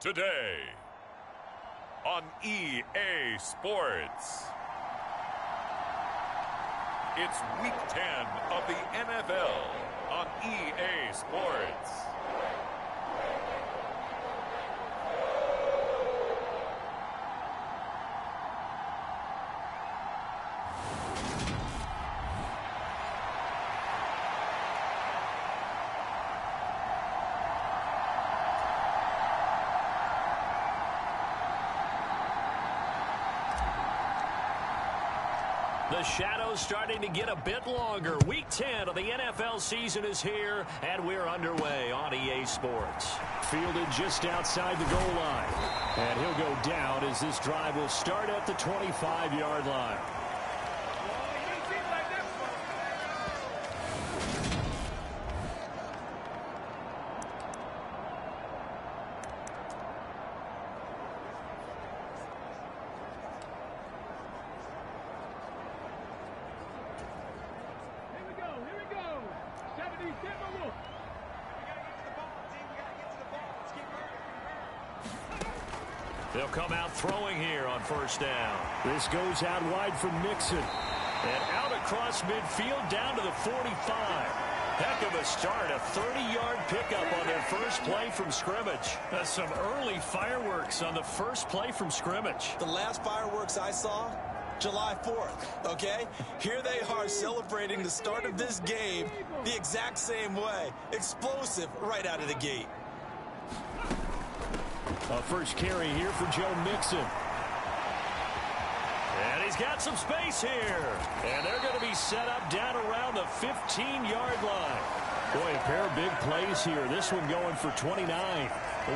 Today on EA Sports. It's Week 10 of the NFL on EA Sports. The shadow's starting to get a bit longer. Week 10 of the NFL season is here, and we're underway on EA Sports. Fielded just outside the goal line. And he'll go down as this drive will start at the 25-yard line. They'll come out throwing here on first down. This goes out wide for Mixon. And out across midfield down to the 45. Heck of a start, a 30-yard pickup on their first play from scrimmage. That's some early fireworks on the first play from scrimmage. The last fireworks I saw, July 4th, okay? Here they are celebrating the start of this game the exact same way. Explosive right out of the gate. A first carry here for Joe Mixon. And he's got some space here. And they're going to be set up down around the 15-yard line. Boy, a pair of big plays here. This one going for 29.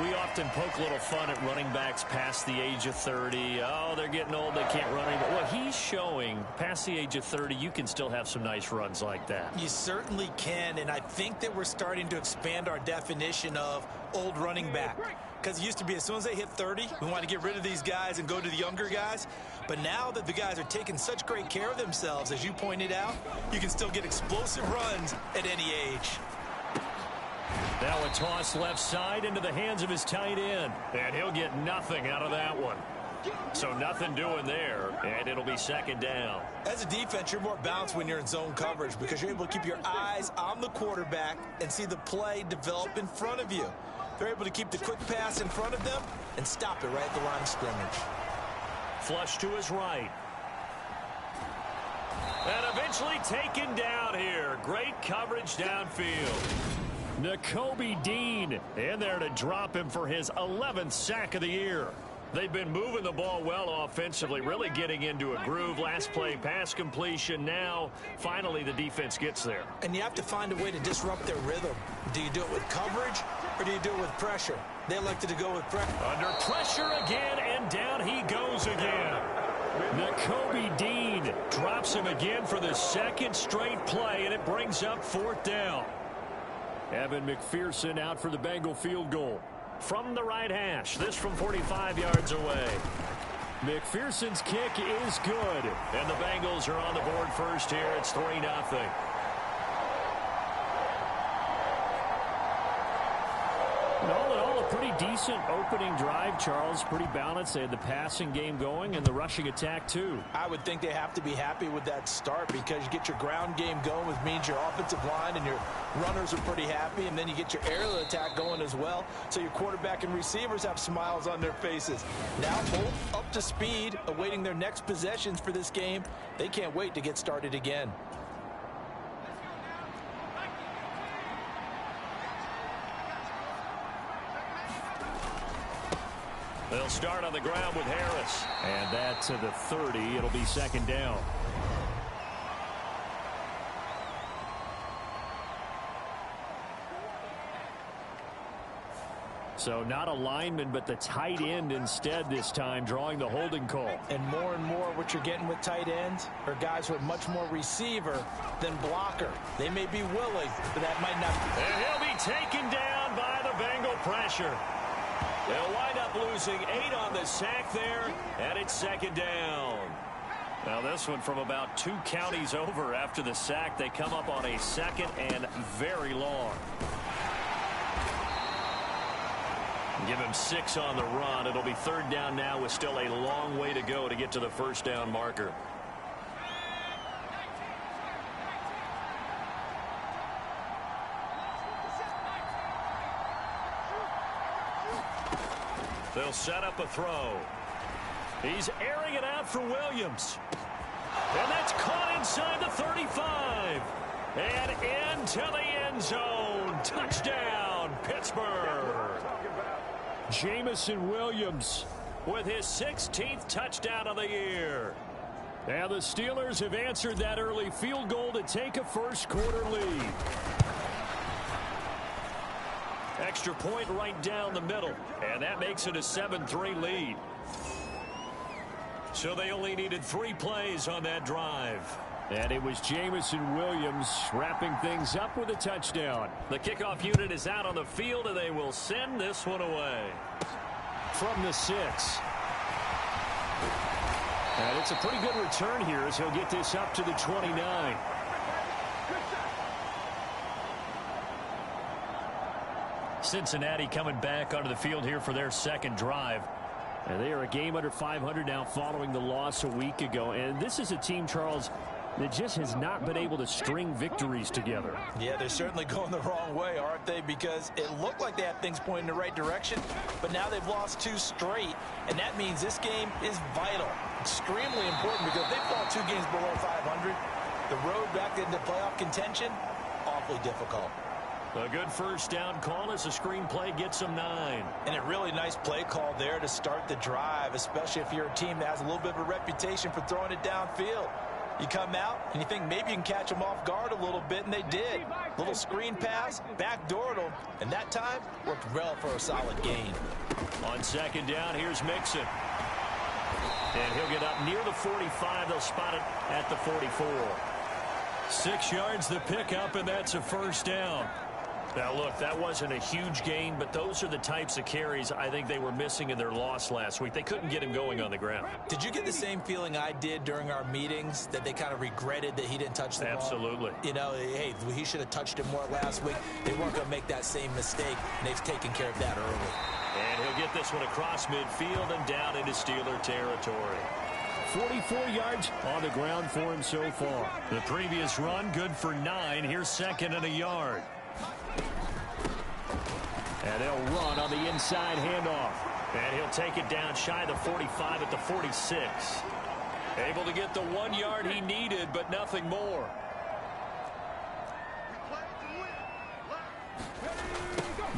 We often poke a little fun at running backs past the age of 30. Oh, they're getting old, they can't run anymore. Well, he's showing past the age of 30, you can still have some nice runs like that. You certainly can, and I think that we're starting to expand our definition of old running back. Because it used to be as soon as they hit 30, we want to get rid of these guys and go to the younger guys. But now that the guys are taking such great care of themselves, as you pointed out, you can still get explosive runs at any age. Now a toss left side into the hands of his tight end. And he'll get nothing out of that one. So nothing doing there, and it'll be second down. As a defense, you're more balanced when you're in zone coverage because you're able to keep your eyes on the quarterback and see the play develop in front of you. They're able to keep the quick pass in front of them and stop it right at the line of scrimmage. Flush to his right. And eventually taken down here. Great coverage downfield. Nakobe Dean in there to drop him for his 11th sack of the year. They've been moving the ball well offensively, really getting into a groove. Last play, pass completion. Now, finally, the defense gets there. And you have to find a way to disrupt their rhythm. Do you do it with coverage, or do you do it with pressure? They elected to go with pressure. Under pressure again, and down he goes again. Nakobe Dean drops him again for the second straight play, and it brings up fourth down. Evan McPherson out for the Bengal field goal. From the right hash, this from 45 yards away. McPherson's kick is good. And the Bengals are on the board first here. It's 3-0. All in all, a pretty decent opening drive, Charles. Pretty balanced. They had the passing game going and the rushing attack, too. I would think they have to be happy with that start because you get your ground game going, which means your offensive line and your runners are pretty happy, and then you get your aerial attack going as well, so your quarterback and receivers have smiles on their faces. Now both up to speed, awaiting their next possessions for this game. They can't wait to get started again. They'll start on the ground with Harris. And that to the 30. It'll be second down. So not a lineman, but the tight end instead this time, drawing the holding call. And more what you're getting with tight ends are guys who are much more receiver than blocker. They may be willing, but that might not. And he'll be taken down by the Bengal pressure. They'll wind up losing 8 on the sack there, and it's second down. Now this one from about 2 counties over after the sack. They come up on a second and very long. Give him 6 on the run. It'll be 3rd down now with still a long way to go to get to the first down marker. They'll set up a throw. He's airing it out for Williams. And that's caught inside the 35. And into the end zone. Touchdown, Pittsburgh. Jamison Williams with his 16th touchdown of the year. And the Steelers have answered that early field goal to take a first-quarter lead. Extra point right down the middle. And that makes it a 7-3 lead. So they only needed 3 plays on that drive. And it was Jamison Williams wrapping things up with a touchdown. The kickoff unit is out on the field, and they will send this one away. From the 6. And it's a pretty good return here as he'll get this up to the 29. Cincinnati coming back onto the field here for their second drive. And they are a game under 500 now following the loss a week ago. And this is a team, Charles, that just has not been able to string victories together. Yeah, they're certainly going the wrong way, aren't they? Because it looked like they had things pointing in the right direction, but now they've lost 2 straight, and that means this game is vital. Extremely important, because if they fall 2 games below 500, the road back into playoff contention, awfully difficult. A good first down call as the screenplay gets them 9. And a really nice play call there to start the drive, especially if you're a team that has a little bit of a reputation for throwing it downfield. You come out and you think maybe you can catch them off guard a little bit, and they did. Little screen pass, backdoored them, and that time worked well for a solid gain. On second down, here's Mixon. And he'll get up near the 45. They'll spot it at the 44. 6 yards the pickup, and that's a first down. Now, look, that wasn't a huge gain, but those are the types of carries I think they were missing in their loss last week. They couldn't get him going on the ground. Did you get the same feeling I did during our meetings, that they kind of regretted that he didn't touch the ball? Absolutely. You know, hey, he should have touched it more last week. They weren't going to make that same mistake, and they've taken care of that early. And he'll get this one across midfield and down into Steeler territory. 44 yards on the ground for him so far. The previous run, good for 9. Here's 2nd and a yard. And they'll run on the inside handoff. And he'll take it down shy of the 45 at the 46. Able to get the 1 yard he needed, but nothing more.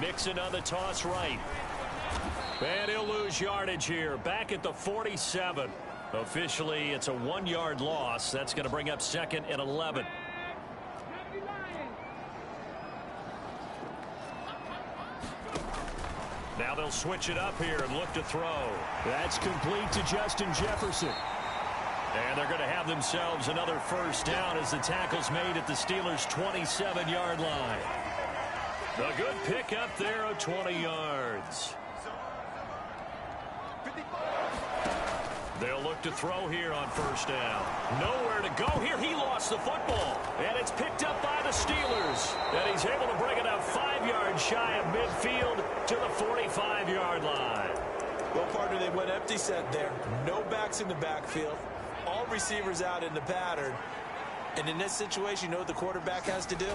Mixon on the toss right. And he'll lose yardage here. Back at the 47. Officially, it's a 1 yard loss. That's going to bring up 2nd and 11. Now they'll switch it up here and look to throw. That's complete to Justin Jefferson. And they're going to have themselves another first down as the tackle's made at the Steelers' 27-yard line. A good pickup there of 20 yards. They'll look to throw here on first down. Nowhere to go here. He lost the football. And it's picked up by the Steelers. And he's able to bring it up 5 yards shy of midfield to the 45-yard line. Well, partner, they went empty set there. No backs in the backfield. All receivers out in the pattern. And in this situation, you know what the quarterback has to do?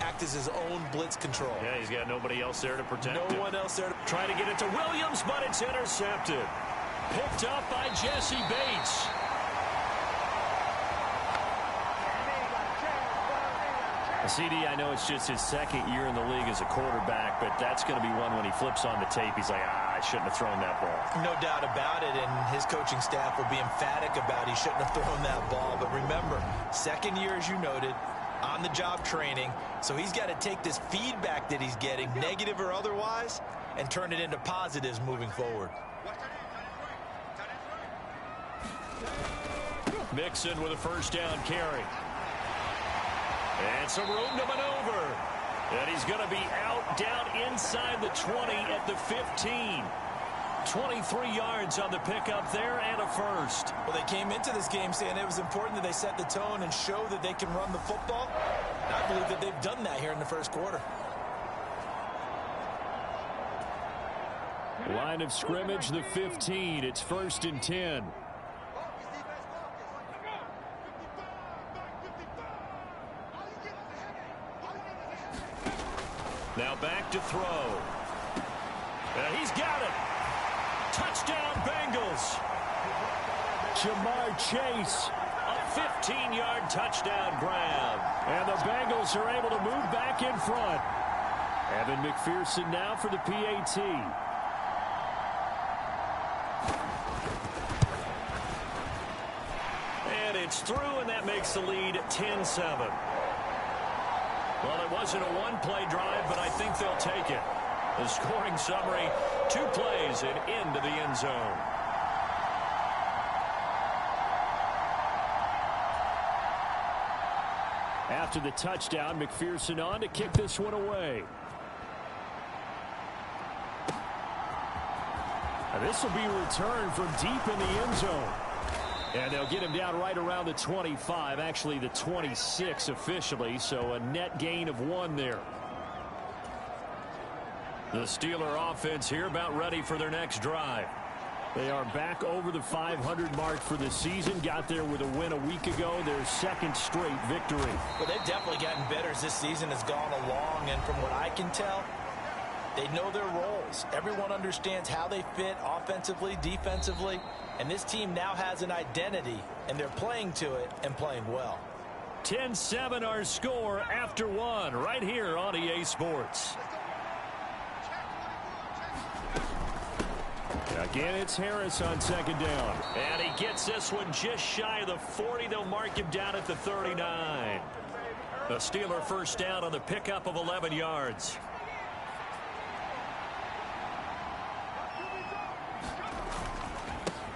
Act as his own blitz control. Yeah, he's got nobody else there to protect him. No one else there to try to get it to Williams, but it's intercepted. Picked up by Jesse Bates. CD, I know it's just his 2nd year in the league as a quarterback, but that's going to be one when he flips on the tape. He's like, I shouldn't have thrown that ball. No doubt about it, and his coaching staff will be emphatic about he shouldn't have thrown that ball. But remember, 2nd year, as you noted, on-the-job training, so he's got to take this feedback that he's getting, negative or otherwise, and turn it into positives moving forward. Mixon with a first down carry. And some room to maneuver. And he's going to be out down inside the 20 at the 15. 23 yards on the pickup there and a first. Well, they came into this game saying it was important that they set the tone and show that they can run the football. And I believe that they've done that here in the first quarter. Line of scrimmage, the 15. It's 1st and 10. Now back to throw. And he's got it. Touchdown, Bengals. Jamar Chase. A 15-yard touchdown grab. And the Bengals are able to move back in front. Evan McPherson now for the PAT. And it's through, and that makes the lead 10-7. Well, it wasn't a one-play drive, but I think they'll take it. The scoring summary, 2 plays and into the end zone. After the touchdown, McPherson on to kick this one away. And this will be returned from deep in the end zone. And they'll get him down right around the 25, actually the 26 officially, so a net gain of 1 there. The Steeler offense here about ready for their next drive. They are back over the 500 mark for the season. Got there with a win a week ago, their 2nd straight victory. Well, they've definitely gotten better as this season has gone along, and from what I can tell, they know their roles. Everyone understands how they fit offensively, defensively, and this team now has an identity, and they're playing to it and playing well. 10-7 our score after 1 right here on EA Sports. Again, it's Harris on 2nd down. And he gets this one just shy of the 40. They'll mark him down at the 39. A Steeler first down on the pickup of 11 yards.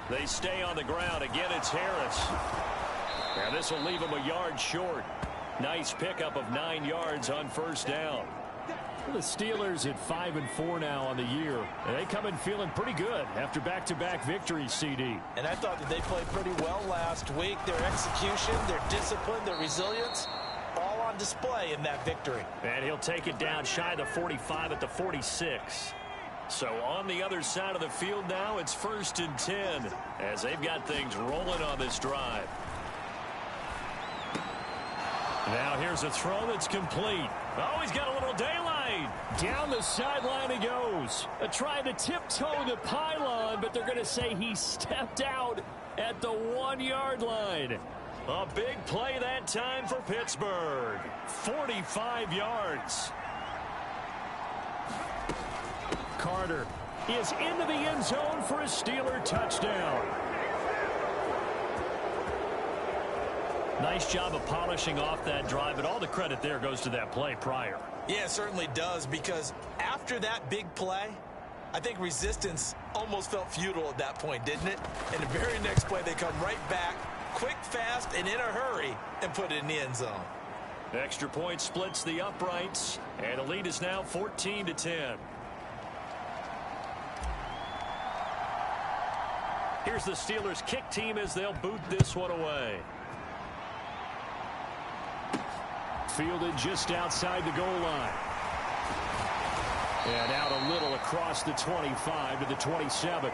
They stay on the ground. Again, it's Harris. And this will leave him a yard short. Nice pickup of 9 yards on first down. The Steelers at 5-4 now on the year. And they come in feeling pretty good after back-to-back victories, CD. And I thought that they played pretty well last week. Their execution, their discipline, their resilience, all on display in that victory. And he'll take it down shy of the 45 at the 46. So on the other side of the field now, it's 1st and 10 as they've got things rolling on this drive. Now here's a throw that's complete. Oh, he's got a little daylight. Down the sideline he goes. Trying to tiptoe the pylon, but they're going to say he stepped out at the 1-yard line. A big play that time for Pittsburgh. 45 yards. Carter is into the end zone for a Steeler touchdown. Nice job of polishing off that drive, but all the credit there goes to that play prior. Yeah, it certainly does, because after that big play, I think resistance almost felt futile at that point, didn't it? And the very next play, they come right back, quick, fast, and in a hurry, and put it in the end zone. Extra point splits the uprights, and the lead is now 14-10. Here's the Steelers' kick team as they'll boot this one away. Fielded just outside the goal line. And out a little across the 25 to the 27.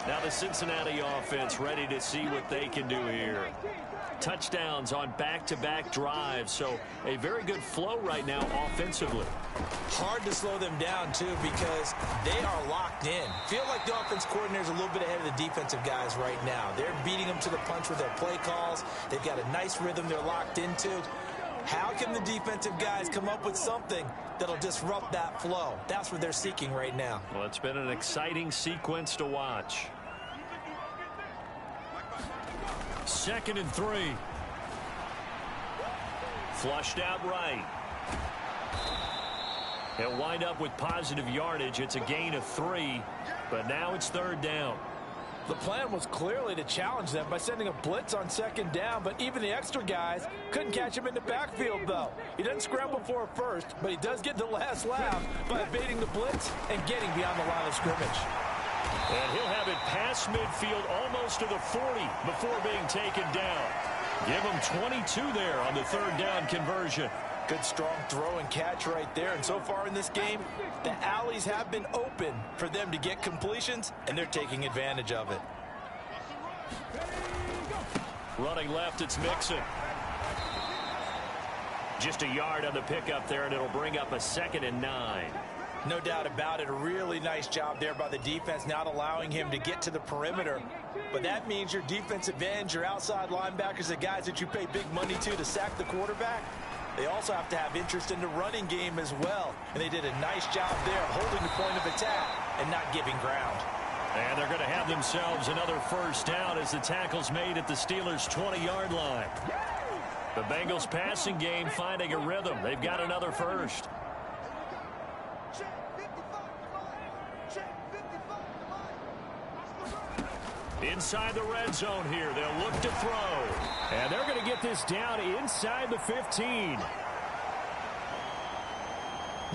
Now the Cincinnati offense ready to see what they can do here. Touchdowns on back-to-back drives, so a very good flow right now offensively. Hard to slow them down, too, because they are locked in. Feel like the offense coordinator is a little bit ahead of the defensive guys right now. They're beating them to the punch with their play calls. They've got a nice rhythm they're locked into. How can the defensive guys come up with something that'll disrupt that flow? That's what they're seeking right now. Well, it's been an exciting sequence to watch. 2nd and 3. Flushed out right. He'll wind up with positive yardage. It's a gain of 3, but now it's 3rd down. The plan was clearly to challenge them by sending a blitz on 2nd down, but even the extra guys couldn't catch him in the backfield, though. He doesn't scramble for a first, but he does get the last laugh by evading the blitz and getting beyond the line of scrimmage. And he'll have it past midfield almost to the 40 before being taken down. Give him 22 there on the 3rd down conversion. Good, strong throw and catch right there. And so far in this game, the alleys have been open for them to get completions, and they're taking advantage of it. Running left, it's Mixon. Just a yard on the pickup there, and it'll bring up a 2nd and 9. No doubt about it. A really nice job there by the defense, not allowing him to get to the perimeter. But that means your defensive ends, your outside linebackers, the guys that you pay big money to sack the quarterback, they also have to have interest in the running game as well. And they did a nice job there holding the point of attack and not giving ground. And they're going to have themselves another first down as the tackle's made at the Steelers' 20-yard line. The Bengals passing game finding a rhythm. They've got another first. Inside the red zone here. They'll look to throw. And they're going to get this down inside the 15.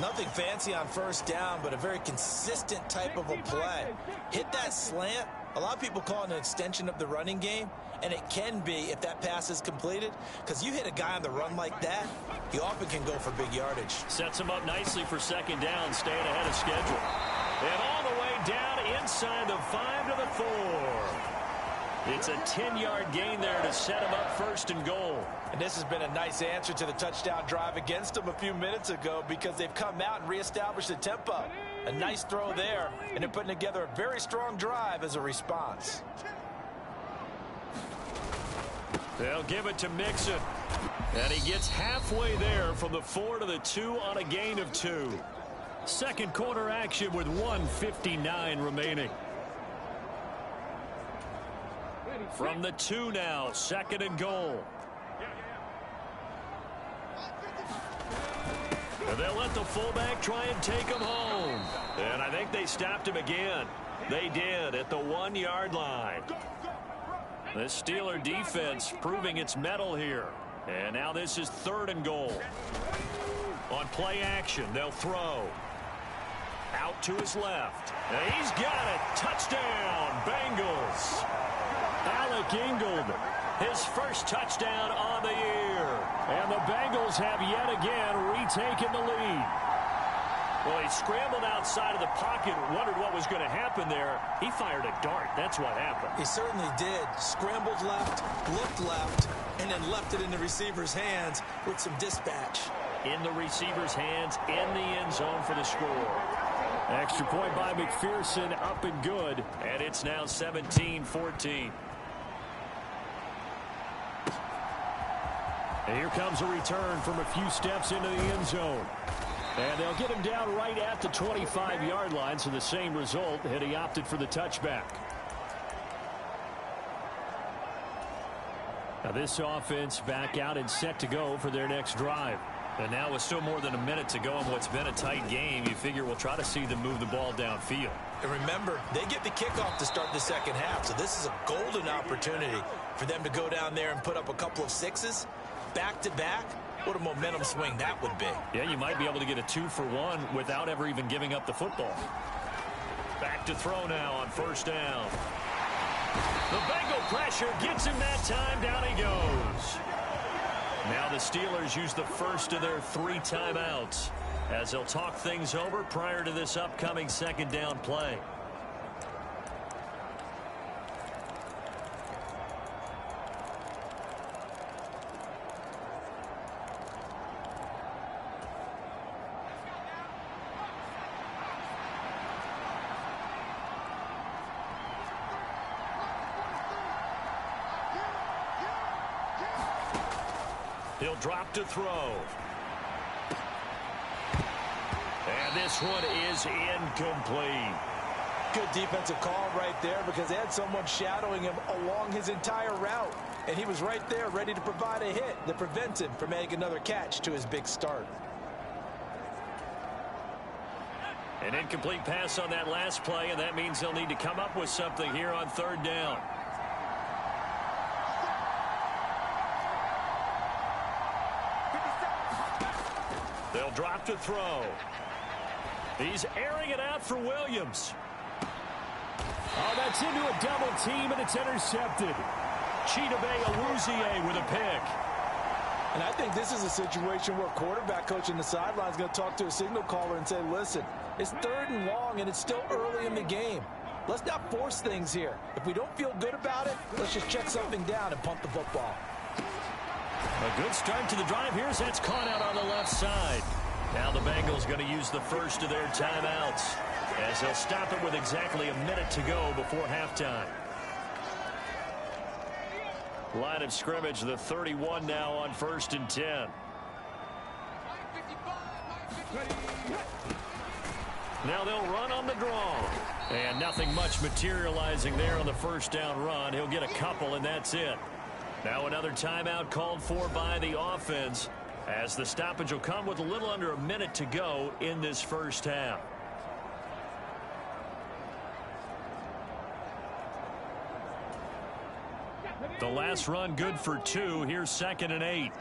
Nothing fancy on first down, but a very consistent type of a play. Hit that slant. A lot of people call it an extension of the running game, and it can be if that pass is completed, because you hit a guy on the run like that, he often can go for big yardage. Sets him up nicely for 2nd down, staying ahead of schedule. And all the way down inside the 5 to the 4. It's a 10-yard gain there to set him up 1st and goal. And this has been a nice answer to the touchdown drive against them a few minutes ago, because they've come out and reestablished the tempo. A nice throw there, and they're putting together a very strong drive as a response. They'll give it to Mixon. And he gets halfway there from the 4 to the 2 on a gain of 2. Second quarter action with 1:59 remaining. From the 2 now, 2nd and goal. And they'll let the fullback try and take him home. And I think they stopped him again. They did at the 1-yard line. The Steeler defense proving its mettle here. And now this is 3rd and goal. On play action, they'll throw. Out to his left. And he's got it. Touchdown, Bengals. Alec Ingold, his first touchdown on the year. And the Bengals have yet again retaken the lead. Well, he scrambled outside of the pocket, wondered what was going to happen there. He fired a dart. That's what happened. He certainly did. Scrambled left, looked left, and then left it in the receiver's hands with some dispatch. In the receiver's hands, in the end zone for the score. Extra point by McPherson, up and good. And it's now 17-14. And here comes a return from a few steps into the end zone. And they'll get him down right at the 25-yard line, so the same result, had he opted for the touchback. Now this offense back out and set to go for their next drive. And now with still more than a minute to go in what's been a tight game, you figure we'll try to see them move the ball downfield. And remember, they get the kickoff to start the second half, so this is a golden opportunity for them to go down there and put up a couple of sixes back-to-back. What a momentum swing that would be. Yeah, you might be able to get a 2-for-1 without ever even giving up the football. Back to throw now on first down. The Bengal pressure gets him that time. Down he goes. Now the Steelers use the first of their 3 timeouts as they'll talk things over prior to this upcoming second down play. He'll drop to throw. And this one is incomplete. Good defensive call right there, because they had someone shadowing him along his entire route. And he was right there ready to provide a hit that prevents him from making another catch to his big start. An incomplete pass on that last play, and that means they'll need to come up with something here on third down. They'll drop to throw. He's airing it out for Williams. Oh, that's into a double team, and it's intercepted. Chidobe Awuzie with a pick. And I think this is a situation where quarterback coach in the sideline is going to talk to a signal caller and say, listen, it's 3rd and long, and it's still early in the game. Let's not force things here. If we don't feel good about it, let's just check something down and punt the football. A good start to the drive. Here's that's caught out on the left side. Now the Bengals going to use the first of their timeouts as they'll stop it with exactly a minute to go before halftime. Line of scrimmage, the 31 now on 1st and 10. Now they'll run on the draw. And nothing much materializing there on the first down run. He'll get a couple, and that's it. Now another timeout called for by the offense, as the stoppage will come with a little under a minute to go in this first half. The last run good for 2. Here's 2nd and 8.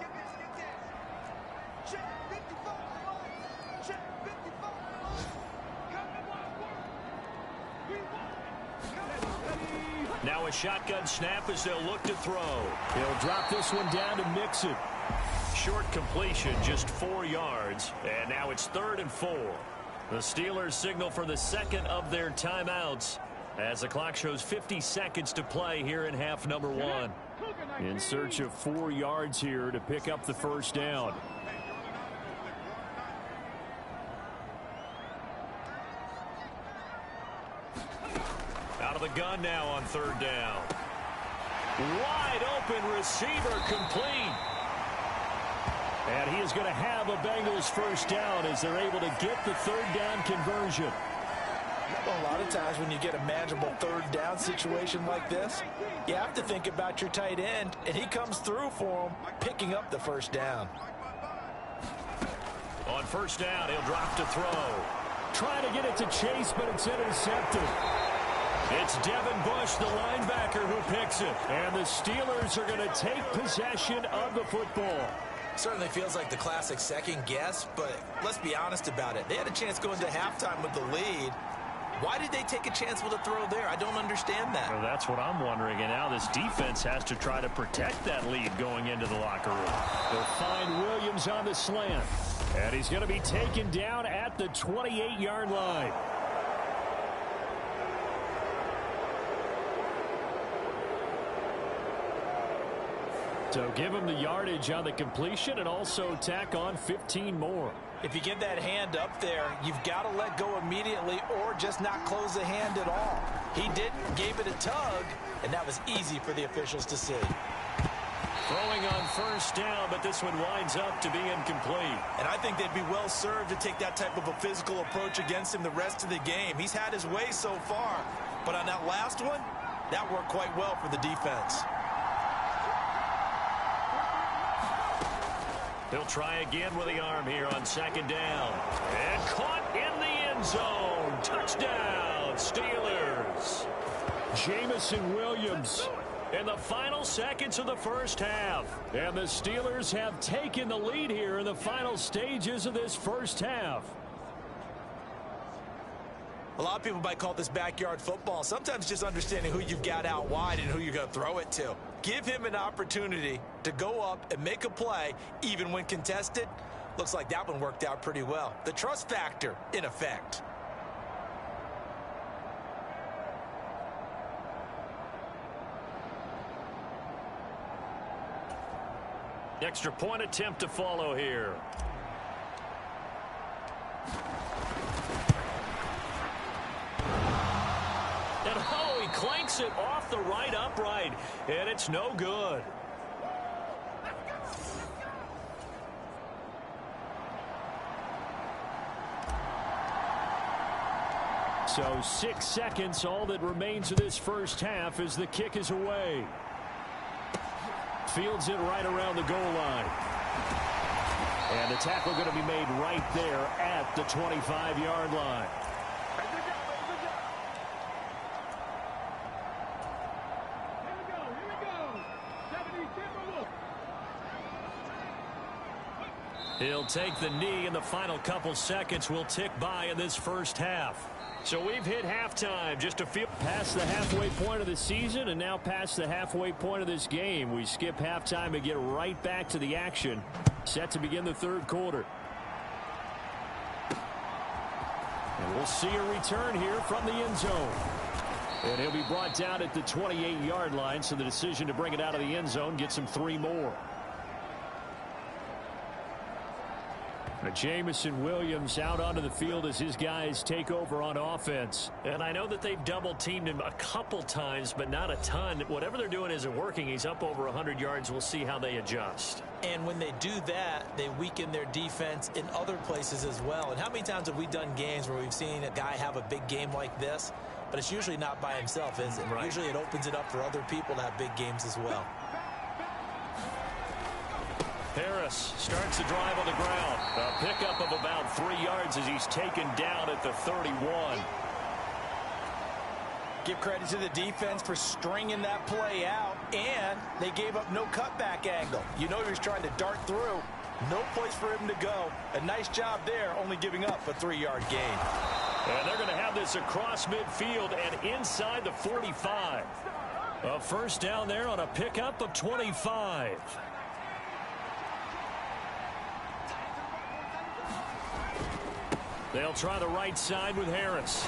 Now a shotgun snap as they'll look to throw. He'll drop this one down to mix it. Short completion, just 4 yards. And now it's 3rd and 4. The Steelers signal for the second of their timeouts as the clock shows 50 seconds to play here in half number 1. In search of 4 yards here to pick up the first down. Out of the gun now on 3rd down. Wide open receiver complete. And he is going to have a Bengals first down as they're able to get the 3rd down conversion. Well, a lot of times when you get a manageable 3rd down situation like this, you have to think about your tight end, and he comes through for him, picking up the first down. On 1st down, he'll drop to throw. Trying to get it to Chase, but it's intercepted. It's Devin Bush, the linebacker, who picks it. And the Steelers are going to take possession of the football. Certainly feels like the classic second guess, but let's be honest about it. They had a chance going to halftime with the lead. Why did they take a chance with a throw there? I don't understand that. Well, that's what I'm wondering. And now this defense has to try to protect that lead going into the locker room. They'll find Williams on the slant. And he's going to be taken down at the 28-yard line. So give him the yardage on the completion and also tack on 15 more. If you get that hand up there, you've got to let go immediately or just not close the hand at all. He didn't, gave it a tug, and that was easy for the officials to see. Throwing on 1st down, but this one winds up to be incomplete. And I think they'd be well served to take that type of a physical approach against him the rest of the game. He's had his way so far, but on that last one, that worked quite well for the defense. He'll try again with the arm here on 2nd down. And caught in the end zone. Touchdown, Steelers. Jamison Williams in the final seconds of the first half. And the Steelers have taken the lead here in the final stages of this first half. A lot of people might call this backyard football. Sometimes just understanding who you've got out wide and who you're going to throw it to. Give him an opportunity to go up and make a play, even when contested. Looks like that one worked out pretty well. The trust factor in effect. Extra point attempt to follow here. And oh, he clanks it off the right upright, and it's no good. So 6 seconds, all that remains of this first half as the kick is away. Fields it right around the goal line. And the tackle going to be made right there at the 25-yard line. He'll take the knee, and the final couple seconds will tick by in this first half. So we've hit halftime. Just a few past the halfway point of the season and now past the halfway point of this game. We skip halftime and get right back to the action. Set to begin the third quarter. And we'll see a return here from the end zone. And he'll be brought down at the 28-yard line, so the decision to bring it out of the end zone gets him 3 more. Jamison Williams out onto the field as his guys take over on offense. And I know that they've double-teamed him a couple times, but not a ton. Whatever they're doing isn't working. He's up over 100 yards. We'll see how they adjust. And when they do that, they weaken their defense in other places as well. And how many times have we done games where we've seen a guy have a big game like this, but it's usually not by himself, is it? Right. Usually it opens it up for other people to have big games as well. Harris starts the drive on the ground. A pickup of about 3 yards as he's taken down at the 31. Give credit to the defense for stringing that play out, and they gave up no cutback angle. You know he was trying to dart through. No place for him to go. A nice job there, only giving up a 3-yard gain. And they're going to have this across midfield and inside the 45. A first down there on a pickup of 25. They'll try the right side with Harris.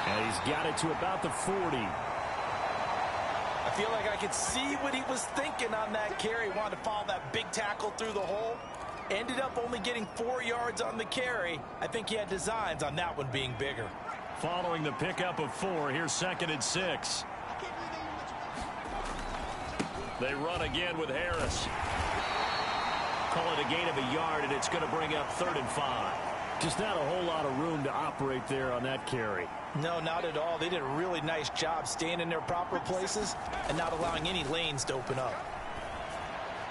And he's got it to about the 40. I feel like I could see what he was thinking on that carry. Wanted to follow that big tackle through the hole. Ended up only getting 4 yards on the carry. I think he had designs on that one being bigger. Following the pickup of 4, here's 2nd and 6. They run again with Harris. Call it a gain of a yard, and it's going to bring up 3rd and 5. Just not a whole lot of room to operate there on that carry. No, not at all. They did a really nice job staying in their proper places and not allowing any lanes to open up.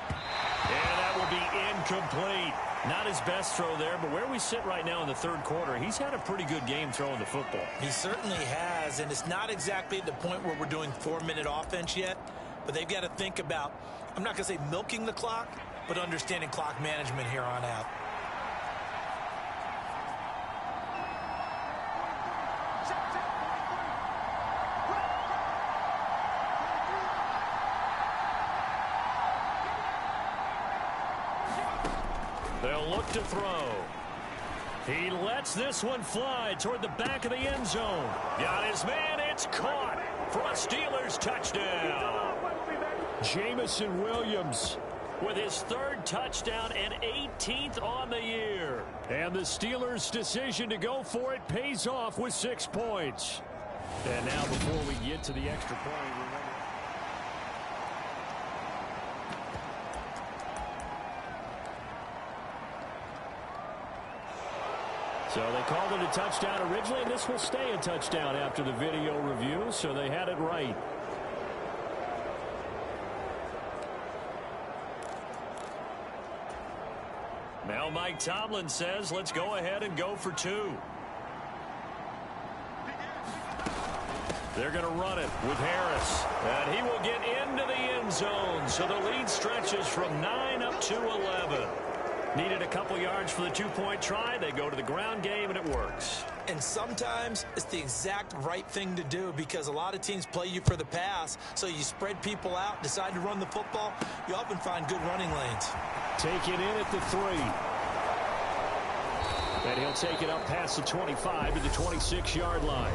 And that will be incomplete. Not his best throw there, but where we sit right now in the third quarter, he's had a pretty good game throwing the football. He certainly has, and it's not exactly at the point where we're doing 4-minute offense yet, but they've got to think about, I'm not going to say milking the clock, but understanding clock management here on out. They'll look to throw. He lets this one fly toward the back of the end zone. Got his man. It's caught for a Steelers touchdown. Jamison Williams with his 3rd touchdown and 18th on the year. And the Steelers' decision to go for it pays off with 6 points. And now before we get to the extra point, so they called it a touchdown originally, and this will stay a touchdown after the video review, so they had it right. Now Mike Tomlin says, let's go ahead and go for 2. They're going to run it with Harris. And he will get into the end zone, so the lead stretches from 9 up to 11. Needed a couple yards for the 2-point try. They go to the ground game, and it works. And sometimes it's the exact right thing to do because a lot of teams play you for the pass. So you spread people out, decide to run the football. You often find good running lanes. Take it in at the 3. And he'll take it up past the 25 to the 26-yard line.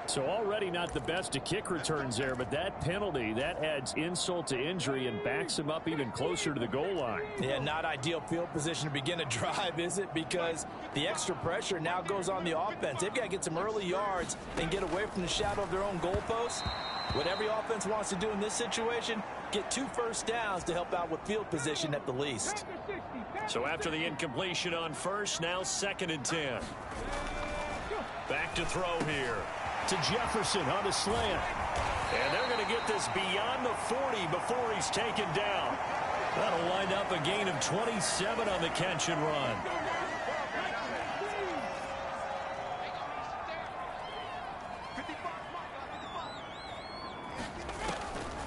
So already not the best of kick returns there, but that penalty, that adds insult to injury and backs him up even closer to the goal line. Yeah, not ideal field position to begin a drive, is it? Because the extra pressure now goes on the offense. They've got to get some early yards and get away from the shadow of their own goalposts. What every offense wants to do in this situation, get 2 first downs to help out with field position at the least. So after the incompletion on first, now 2nd and 10. Back to throw here. To Jefferson on the slant. And they're going to get this beyond the 40 before he's taken down. That'll wind up a gain of 27 on the catch and run.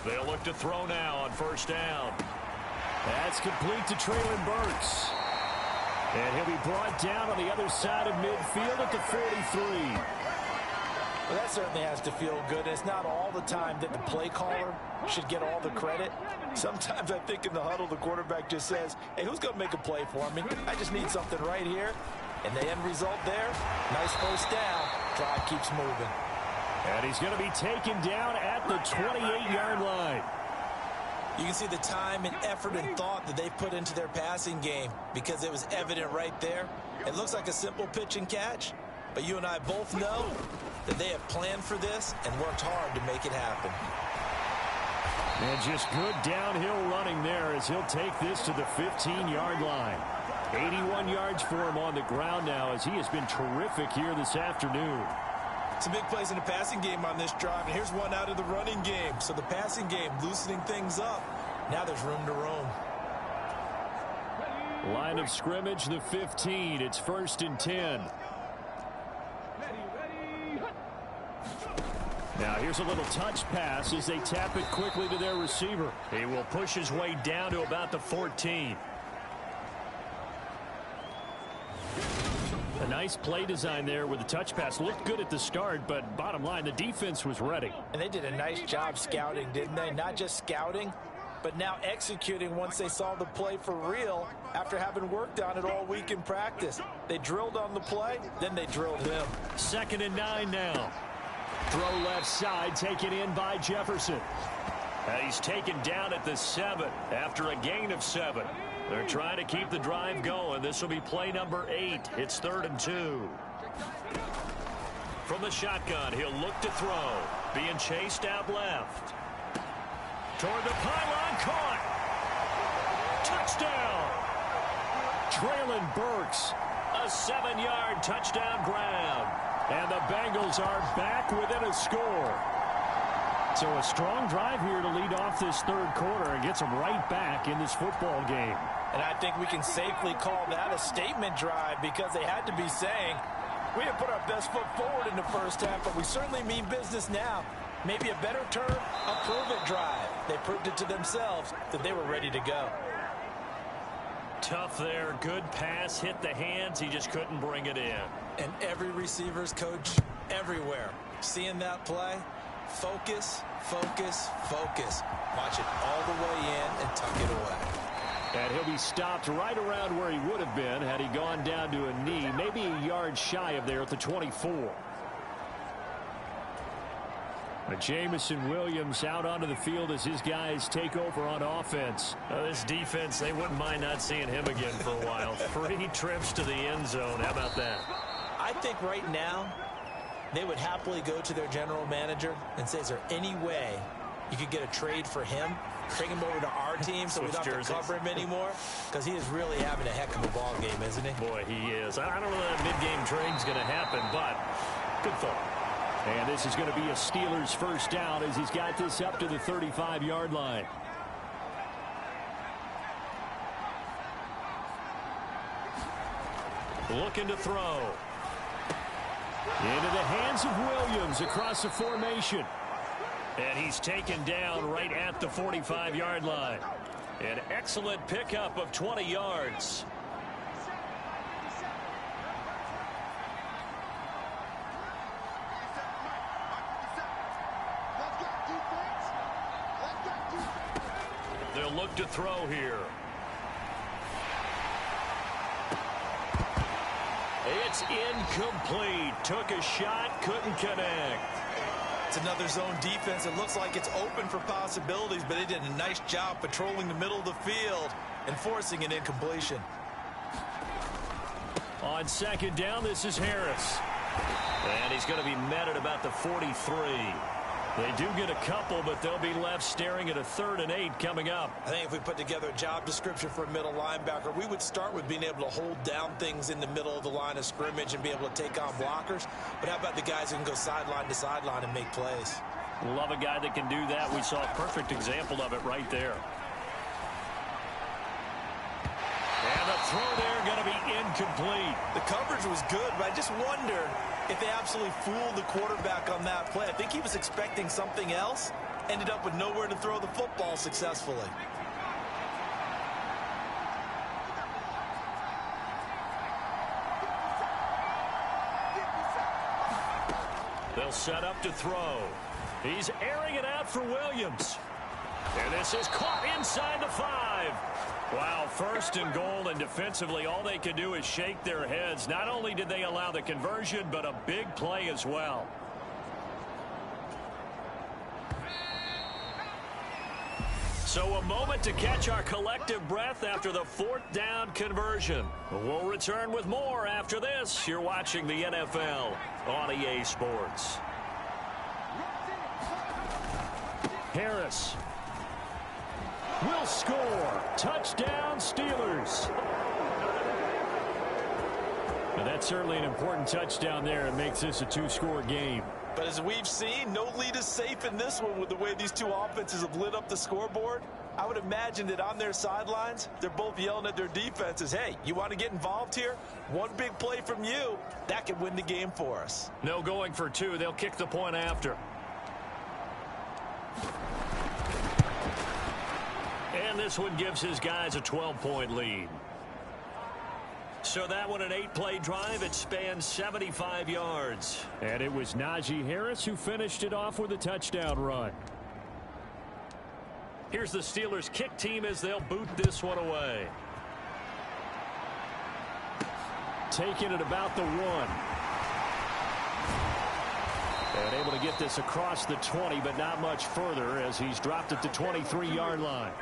They'll look look to throw now on first down. That's complete to Treylon Burks. And he'll be brought down on the other side of midfield at the 43. Well, that certainly has to feel good. It's not all the time that the play caller should get all the credit. Sometimes I think in the huddle, the quarterback just says, hey, who's going to make a play for me? I just need something right here. And the end result there, nice first down. Drive keeps moving. And he's going to be taken down at the 28-yard line. You can see the time and effort and thought that they put into their passing game because it was evident right there. It looks like a simple pitch and catch, but you and I both know that they have planned for this and worked hard to make it happen. And just good downhill running there as he'll take this to the 15-yard line. 81 yards for him on the ground now as he has been terrific here this afternoon. Some big plays in the passing game on this drive, and here's one out of the running game. So the passing game loosening things up. Now there's room to roam. Line of scrimmage, the 15. It's 1st and 10. Now here's a little touch pass as they tap it quickly to their receiver. He will push his way down to about the 14. A nice play design there with the touch pass. Looked good at the start, but bottom line, the defense was ready. And they did a nice job scouting, didn't they? Not just scouting, but now executing once they saw the play for real after having worked on it all week in practice. They drilled on the play, then they drilled him. 2nd and 9 now. Throw left side, taken in by Jefferson. He's taken down at the 7 after a gain of 7. They're trying to keep the drive going. This will be play number 8. It's 3rd and 2. From the shotgun, he'll look to throw. Being chased out left. Toward the pylon, caught. Touchdown. Treylon Burks, a 7-yard touchdown grab. And the Bengals are back within a score. So a strong drive here to lead off this 3rd quarter and gets them right back in this football game. And I think we can safely call that a statement drive because they had to be saying, we didn't put our best foot forward in the first half, but we certainly mean business now. Maybe a better term, a prove-it drive. They proved it to themselves that they were ready to go. Tough there. Good pass. Hit the hands. He just couldn't bring it in. And every receiver's coach everywhere seeing that play. Focus, focus, focus. Watch it all the way in and tuck it away. And he'll be stopped right around where he would have been had he gone down to a knee, maybe a yard shy of there at the 24. Jamison Williams out onto the field as his guys take over on offense. This defense, they wouldn't mind not seeing him again for a while. 3 trips to the end zone. How about that? I think right now they would happily go to their general manager and say, is there any way you could get a trade for him? Bring him over to our team so we don't have to cover him anymore? Because he is really having a heck of a ball game, isn't he? Boy, he is. I don't know that mid-game trade's going to happen, but good thought. And this is going to be a Steelers first down as he's got this up to the 35-yard line. Looking to throw. Into the hands of Williams across the formation. And he's taken down right at the 45-yard line. An excellent pickup of 20 yards. They'll look to throw here. It's incomplete. Took a shot, couldn't connect. It's another zone defense. It looks like it's open for possibilities, but they did a nice job patrolling the middle of the field and forcing an incompletion. On 2nd down, this is Harris. And he's going to be met at about the 43. They do get a couple, but they'll be left staring at a 3rd and 8 coming up. I think if we put together a job description for a middle linebacker, we would start with being able to hold down things in the middle of the line of scrimmage and be able to take on blockers. But how about the guys who can go sideline to sideline and make plays? Love a guy that can do that. We saw a perfect example of it right there. And the throw there going to be incomplete. The coverage was good, but I just wonder if they absolutely fooled the quarterback on that play. I think he was expecting something else, ended up with nowhere to throw the football successfully. They'll set up to throw. He's airing it out for Williams. And this is caught inside the 5. Wow, 1st and goal, and defensively all they could do is shake their heads. Not only did they allow the conversion, but a big play as well. So a moment to catch our collective breath after the 4th down conversion. We'll return with more after this. You're watching the NFL on EA Sports. Harris will score. Touchdown, Steelers. Now that's certainly an important touchdown there. It makes this a 2-score game. But as we've seen, no lead is safe in this one with the way these two offenses have lit up the scoreboard. I would imagine that on their sidelines, they're both yelling at their defenses, hey, you want to get involved here? One big play from you, that could win the game for us. No going for 2. They'll kick the point after. And this one gives his guys a 12-point lead. So that one, an 8-play drive. It spans 75 yards. And it was Najee Harris who finished it off with a touchdown run. Here's the Steelers' kick team as they'll boot this one away. Taking it about the 1. And able to get this across the 20, but not much further as he's dropped at the 23-yard line.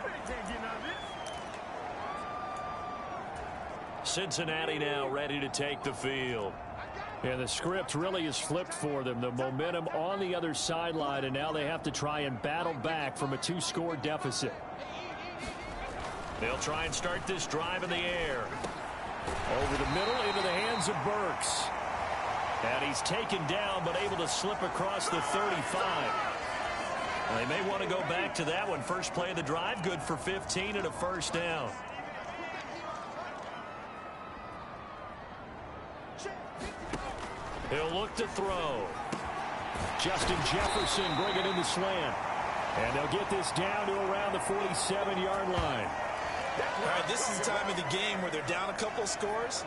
Cincinnati now ready to take the field. And the script really is flipped for them. The momentum on the other sideline, and now they have to try and battle back from a 2-score deficit. They'll try and start this drive in the air. Over the middle into the hands of Burks. And he's taken down, but able to slip across the 35. They may want to go back to that one. First play of the drive, good for 15 and a 1st down. He'll look to throw. Justin Jefferson bringing in the slant. And they'll get this down to around the 47-yard line. All right, this is the time of the game where they're down a couple of scores,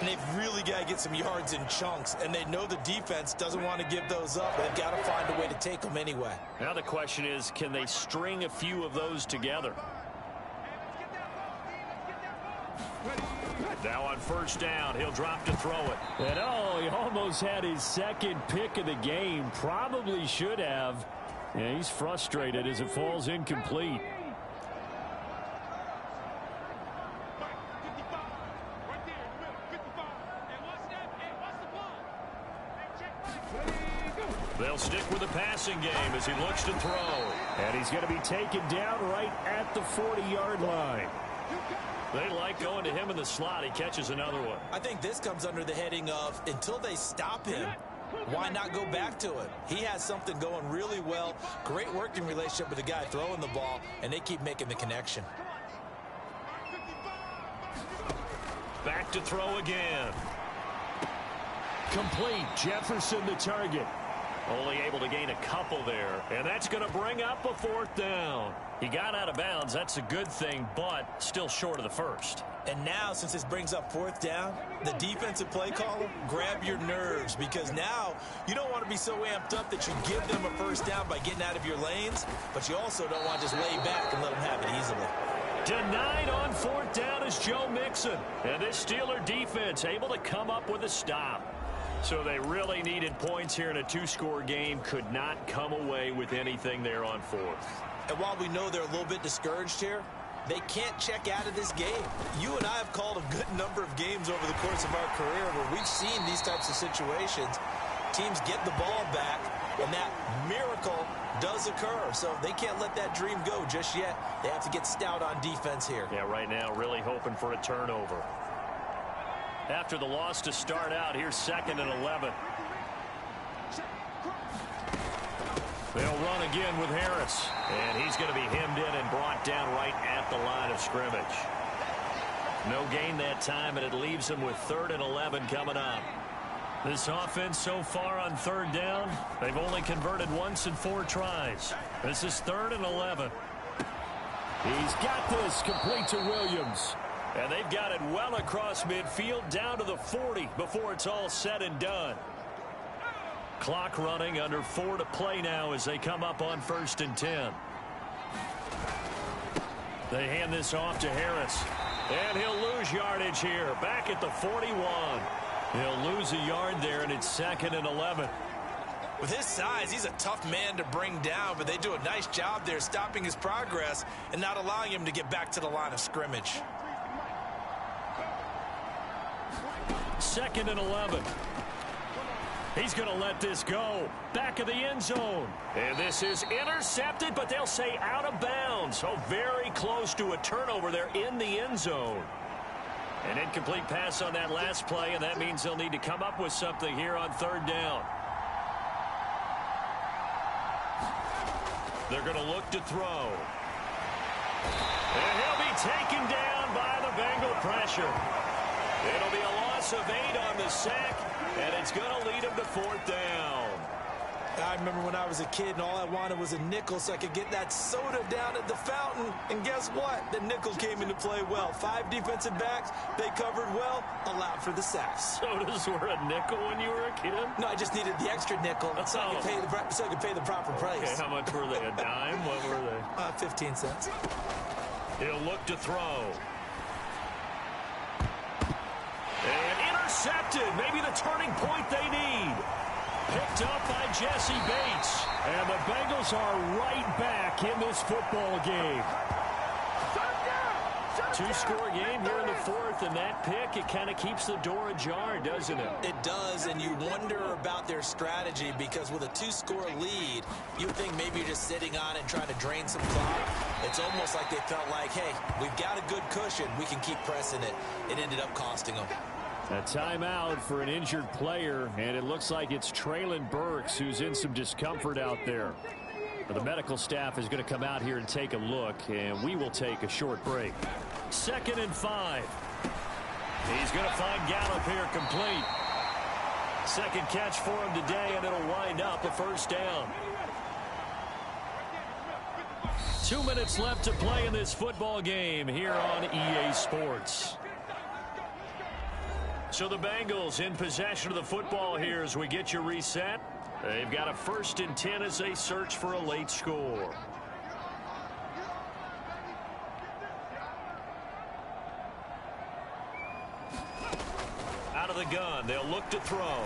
and they've really got to get some yards in chunks, and they know the defense doesn't want to give those up, but they've got to find a way to take them anyway. Now the question is, can they string a few of those together? Now on 1st down, he'll drop to throw it. And oh, he almost had his 2nd pick of the game. Probably should have. Yeah, he's frustrated as it falls incomplete. They'll stick with the passing game as he looks to throw. And he's going to be taken down right at the 40-yard line. They like going to him in the slot. He catches another one. I think this comes under the heading of, until they stop him, why not go back to him? He has something going really well. Great working relationship with the guy throwing the ball, and they keep making the connection. Back to throw again. Complete. Jefferson the target. Only able to gain a couple there. And that's going to bring up a 4th down. He got out of bounds. That's a good thing, but still short of the 1st. And now, since this brings up 4th down, the defensive play caller, grab your nerves, because now you don't want to be so amped up that you give them a 1st down by getting out of your lanes, but you also don't want to just lay back and let them have it easily. Denied on 4th down is Joe Mixon. And this Steeler defense able to come up with a stop. So they really needed points here in a 2-score game. Could not come away with anything there on 4th. And while we know they're a little bit discouraged here, they can't check out of this game. You and I have called a good number of games over the course of our career where we've seen these types of situations. Teams get the ball back, and that miracle does occur. So they can't let that dream go just yet. They have to get stout on defense here. Yeah, right now really hoping for a turnover. After the loss to start out, here's 2nd and 11. They'll run again with Harris. And he's going to be hemmed in and brought down right at the line of scrimmage. No gain that time, and it leaves him with 3rd and 11 coming up. This offense so far on third down, they've only converted once in 4 tries. This is 3rd and 11. He's got this, complete to Williams. And they've got it well across midfield down to the 40 before it's all said and done. Clock running, under 4 to play now as they come up on 1st and 10. They hand this off to Harris. And he'll lose yardage here. Back at the 41. He'll lose a yard there, and it's 2nd and 11. With his size, he's a tough man to bring down, but they do a nice job there stopping his progress and not allowing him to get back to the line of scrimmage. 2nd and 11. He's going to let this go. Back of the end zone. And this is intercepted, but they'll say out of bounds. So very close to a turnover there in the end zone. An incomplete pass on that last play, and that means they'll need to come up with something here on 3rd down. They're going to look to throw. And he'll be taken down by the Bengal pressure. It'll be a loss of 8 on the sack, and it's going to lead him to 4th down. I remember when I was a kid and all I wanted was a nickel so I could get that soda down at the fountain. And guess what? The nickel came into play well. 5 defensive backs, they covered well, allowed for the sacks. Sodas were a nickel when you were a kid? No, I just needed the extra nickel so I could pay the proper price. Okay, how much were they? A dime? What were they? 15 cents. He'll look to throw. And intercepted. Maybe the turning point they need. Picked up by Jesse Bates. And the Bengals are right back in this football game. 2-score game here in the 4th, and that pick, it kind of keeps the door ajar, doesn't it? It does, and you wonder about their strategy because with a 2-score lead, you think maybe you're just sitting on it and trying to drain some clock. It's almost like they felt like, hey, we've got a good cushion. We can keep pressing it. It ended up costing them. A timeout for an injured player, and it looks like it's Traylon Burks who's in some discomfort out there. But the medical staff is going to come out here and take a look, and we will take a short break. 2nd and 5. He's going to find Gallup here complete. 2nd catch for him today, and it'll wind up a 1st down. 2 minutes left to play in this football game here on EA Sports. So the Bengals in possession of the football here as we get you reset. They've got a 1st and 10 as they search for a late score. Out of the gun, they'll look to throw.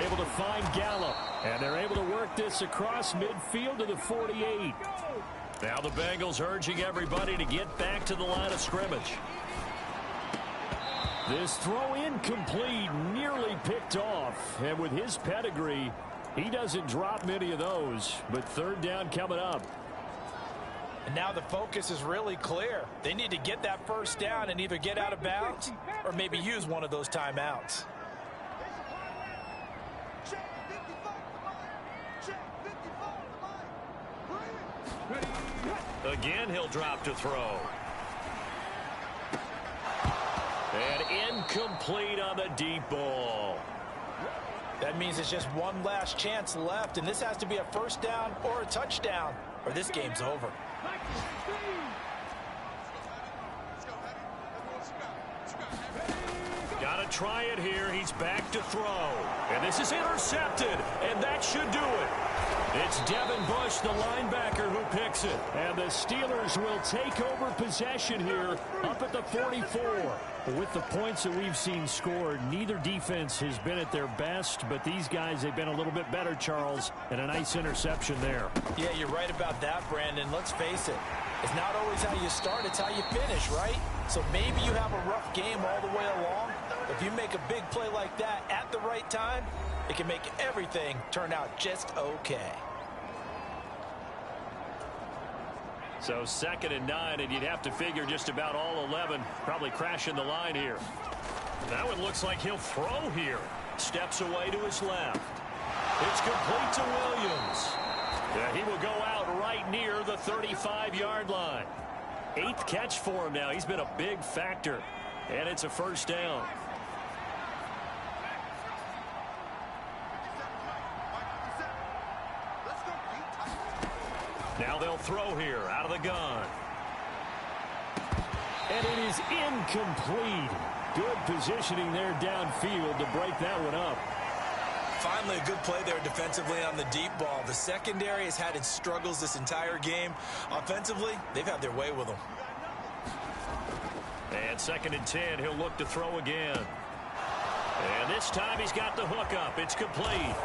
Able to find Gallup, and they're able to work this across midfield to the 48. Now the Bengals urging everybody to get back to the line of scrimmage. This throw incomplete, nearly picked off. And with his pedigree, he doesn't drop many of those. But 3rd down coming up. And now the focus is really clear. They need to get that 1st down and either get out of bounds or maybe use one of those timeouts. Again, he'll drop to throw. And incomplete on the deep ball. That means it's just one last chance left, and this has to be a 1st down or a touchdown, or this game's over. Got to try it here. He's back to throw. And this is intercepted, and that should do it. It's Devin Bush, the linebacker, who picks it. And the Steelers will take over possession here up at the 44. With the points that we've seen scored, neither defense has been at their best, but these guys have been a little bit better, Charles, and a nice interception there. Yeah, you're right about that, Brandon. Let's face it. It's not always how you start, it's how you finish, right? So maybe you have a rough game all the way along. If you make a big play like that at the right time, it can make everything turn out just okay. So 2nd and 9, and you'd have to figure just about all 11 probably crashing the line here. That one looks like he'll throw here. Steps away to his left. It's complete to Williams. Yeah, he will go out right near the 35-yard line. 8th catch for him now. He's been a big factor, and it's a 1st down. Now they'll throw here out of the gun. And it is incomplete. Good positioning there downfield to break that one up. Finally, a good play there defensively on the deep ball. The secondary has had its struggles this entire game. Offensively, they've had their way with them. And 2nd and 10, he'll look to throw again. And this time he's got the hook up. It's complete.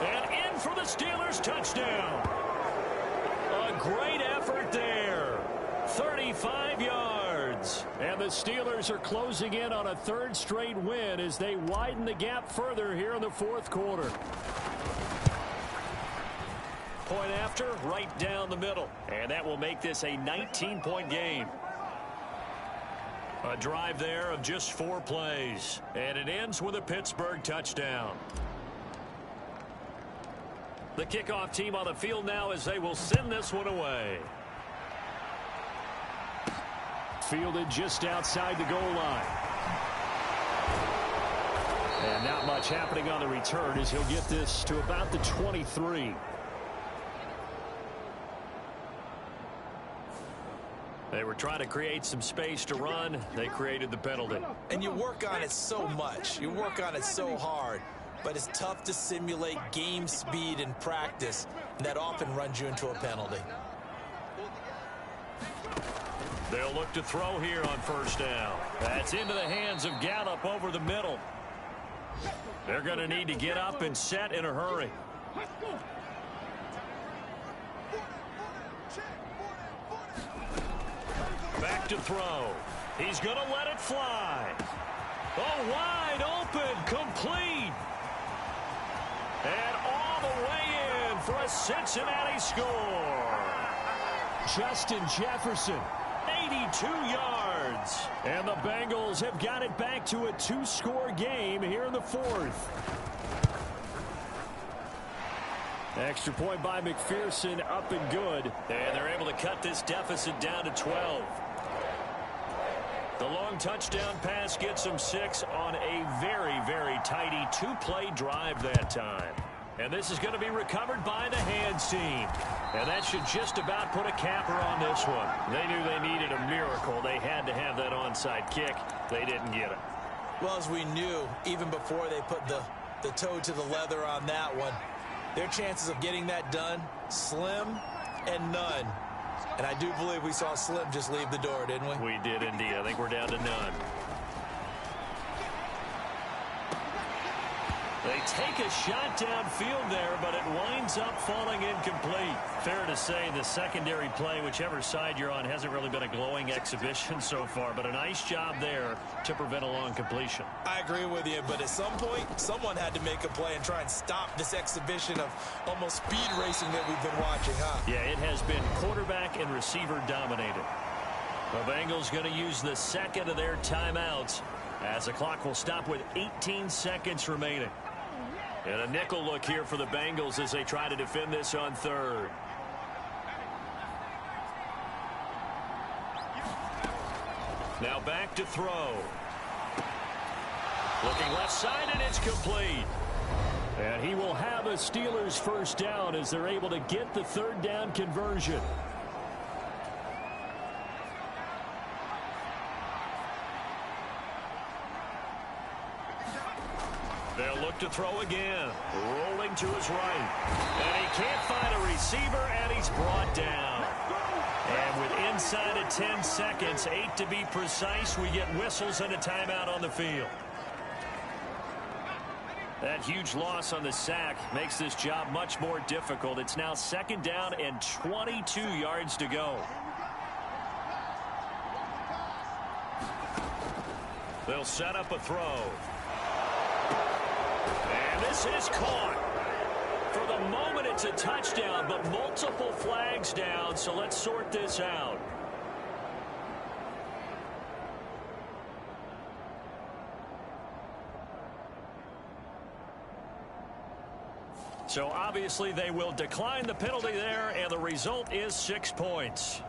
And in for the Steelers touchdown. A great effort there. 35 yards. And the Steelers are closing in on a 3rd straight win as they widen the gap further here in the 4th quarter. Point after, right down the middle. And that will make this a 19-point game. A drive there of just 4 plays. And it ends with a Pittsburgh touchdown. The kickoff team on the field now as they will send this one away. Fielded just outside the goal line. And not much happening on the return as he'll get this to about the 23. They were trying to create some space to run. They created the penalty. And you work on it so much. You work on it so hard. But it's tough to simulate game speed in practice. And that often runs you into a penalty. They'll look to throw here on 1st down. That's into the hands of Gallup over the middle. They're going to need to get up and set in a hurry. Back to throw. He's going to let it fly. Oh, wide open, complete. And all the way in for a Cincinnati score. Justin Jefferson, 82 yards. And the Bengals have got it back to a 2-score game here in the 4th. Extra point by McPherson, up and good. And they're able to cut this deficit down to 12. The long touchdown pass gets them 6 on a very, very tidy 2-play drive that time. And this is going to be recovered by the hands team. And that should just about put a capper on this one. They knew they needed a miracle. They had to have that onside kick. They didn't get it. Well, as we knew, even before they put the toe to the leather on that one, their chances of getting that done, slim and none. And I do believe we saw Slim just leave the door, didn't we? We did indeed. I think we're down to none. They take a shot downfield there, but it winds up falling incomplete. Fair to say the secondary play, whichever side you're on, hasn't really been a glowing exhibition so far, but a nice job there to prevent a long completion. I agree with you, but at some point, someone had to make a play and try and stop this exhibition of almost speed racing that we've been watching, huh? Yeah, it has been quarterback and receiver dominated. The Bengals going to use the 2nd of their timeouts as the clock will stop with 18 seconds remaining. And a nickel look here for the Bengals as they try to defend this on 3rd. Now back to throw. Looking left side, and it's complete. And he will have a Steelers 1st down as they're able to get the 3rd down conversion. They'll look to throw again. Rolling to his right. And he can't find a receiver, and he's brought down. And with inside of 10 seconds, 8 to be precise, we get whistles and a timeout on the field. That huge loss on the sack makes this job much more difficult. It's now 2nd down and 22 yards to go. They'll set up a throw. And this is caught. For the moment, it's a touchdown, but multiple flags down, so let's sort this out. So obviously they will decline the penalty there, and the result is 6 points.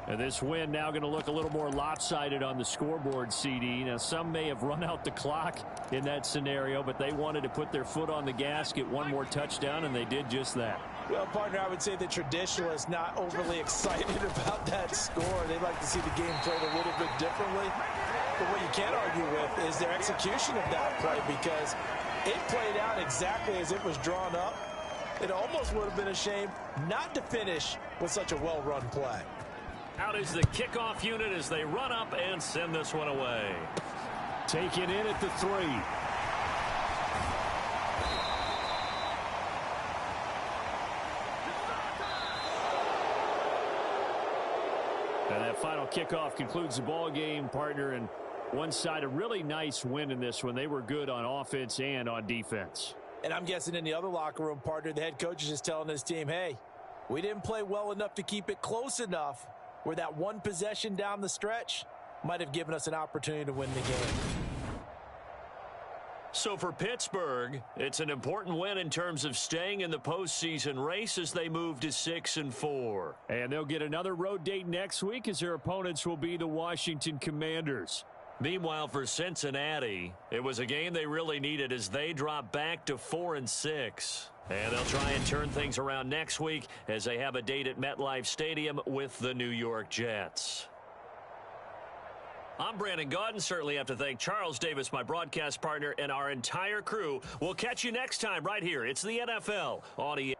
And this win now going to look a little more lopsided on the scoreboard, CD. Now, some may have run out the clock in that scenario, but they wanted to put their foot on the gas, get one more touchdown, and they did just that. Well, partner, I would say the traditionalists not overly excited about that score. They'd like to see the game played a little bit differently. But what you can't argue with is their execution of that play, because it played out exactly as it was drawn up. It almost would have been a shame not to finish with such a well-run play. Out is the kickoff unit as they run up and send this one away. Taken in at the 3. And that final kickoff concludes the ball game, partner, and one side a really nice win in this one. They were good on offense and on defense. And I'm guessing in the other locker room, partner, the head coach is just telling his team, hey, we didn't play well enough to keep it close enough where that one possession down the stretch might have given us an opportunity to win the game. So for Pittsburgh, it's an important win in terms of staying in the postseason race as they move to 6-4. And they'll get another road date next week as their opponents will be the Washington Commanders. Meanwhile, for Cincinnati, it was a game they really needed as they drop back to 4-6. And they'll try and turn things around next week as they have a date at MetLife Stadium with the New York Jets. I'm Brandon Gaudin. Certainly have to thank Charles Davis, my broadcast partner, and our entire crew. We'll catch you next time right here. It's the NFL on EA.